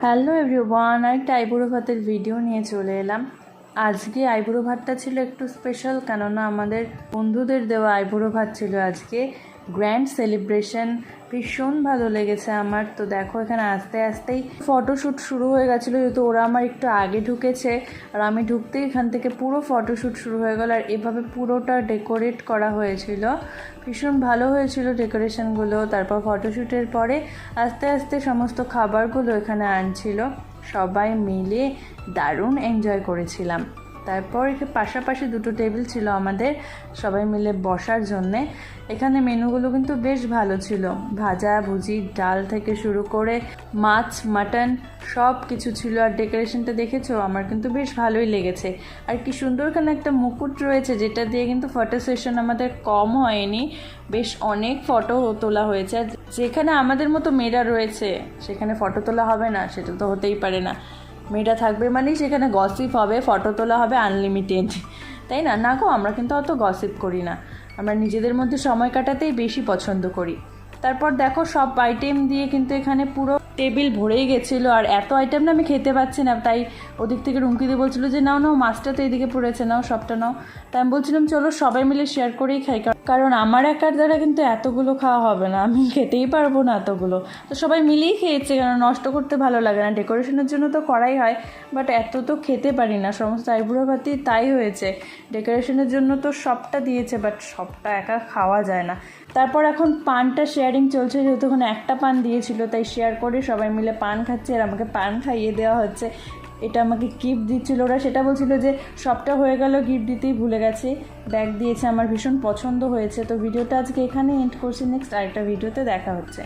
Hello everyone, আরেকটা আইবুড়ো ভাতের ভিডিও নিয়ে চলে এলাম। আজকে আইবুড়ো ভাতটা ছিল একটু স্পেশাল, কেননা আমাদের বন্ধুদের দেওয়া আইবুড়ো ভাত ছিল আজকে। গ্র্যান্ড সেলিব্রেশন, ভীষণ ভালো লেগেছে আমার। তো দেখো এখানে আস্তে আস্তেই ফটোশ্যুট শুরু হয়ে গেছিলো, যেহেতু ওরা আমার একটু আগে ঢুকেছে আর আমি ঢুকতেই এখান থেকে পুরো ফটোশ্যুট শুরু হয়ে গেল। আর এভাবে পুরোটা ডেকোরেট করা হয়েছিল, ভীষণ ভালো হয়েছিল ডেকোরেশনগুলো। তারপর ফটোশ্যুটের পরে আস্তে আস্তে সমস্ত খাবারগুলো এখানে আনছিল, সবাই মিলে দারুণ এনজয় করেছিলাম। তারপর পাশাপাশি দুটো টেবিল ছিল আমাদের সবাই মিলে বসার জন্যে। এখানে মেনুগুলো কিন্তু বেশ ভালো ছিল, ভাজা ভুজি, ডাল থেকে শুরু করে মাছ, মাটন সব কিছু ছিল। আর ডেকোরেশনটা দেখেছো, আমার কিন্তু বেশ ভালোই লেগেছে। আর কি সুন্দরখানে একটা মুকুট রয়েছে, যেটা দিয়ে কিন্তু ফটো সেশন আমাদের কম হয়নি, বেশ অনেক ফটো তোলা হয়েছে। আর যেখানে আমাদের মতো মেয়েরা রয়েছে সেখানে ফটো তোলা হবে না, সেটা তো হতেই পারে না। মেয়েরা থাকবে মানেই সেখানে গসিপ হবে, ফটো তোলা হবে আনলিমিটেড, তাই না? না গো, আমরা কিন্তু অত গসিপ করি না, আমরা নিজেদের মধ্যে সময় কাটাতেই বেশি পছন্দ করি। তারপর দেখো সব আইটেম দিয়ে কিন্তু এখানে পুরো টেবিল ভরেই গেছিলো। আর এত আইটেম না আমি খেতে পাচ্ছি না, তাই ওদিক থেকে রুমকিদি বলছিল যে নাও নাও, মাছটা তো এদিকে পড়েছে, নাও সবটা নাও। তাই আমি বলছিলাম চলো সবাই মিলে শেয়ার করেই খাই, কারণ আমার একার দ্বারা কিন্তু এতগুলো খাওয়া হবে না, আমি খেতেই পারবো না এতগুলো। তো সবাই মিলেই খেয়েছে, কারণ নষ্ট করতে ভালো লাগে না। ডেকোরেশনের জন্য তো করাই হয়, বাট এত তো খেতে পারি না। সমস্ত আইবুড়ো ভাতই তাই হয়েছে, ডেকোরেশনের জন্য তো সবটা দিয়েছে, বাট সবটা একা খাওয়া যায় না। তারপর এখন পানটা শেয়ারিং চলছে, যেহেতু ওখানে একটা পান দিয়েছিল, তাই শেয়ার করে সবাই মিলে পান খাচ্ছে। আর আমাকে পান খাইয়ে দেওয়া হচ্ছে, এটা আমাকে গিফট দিচ্ছিলো ওরা। সেটা বলছিল যে সবটা হয়ে গেল, গিফট দিতেই ভুলে গেছে। ব্যাগ দিয়েছে, আমার ভীষণ পছন্দ হয়েছে। তো ভিডিওটা আজকে এখানে এন্ড করছি, নেক্সট আরেকটা ভিডিওতে দেখা হচ্ছে।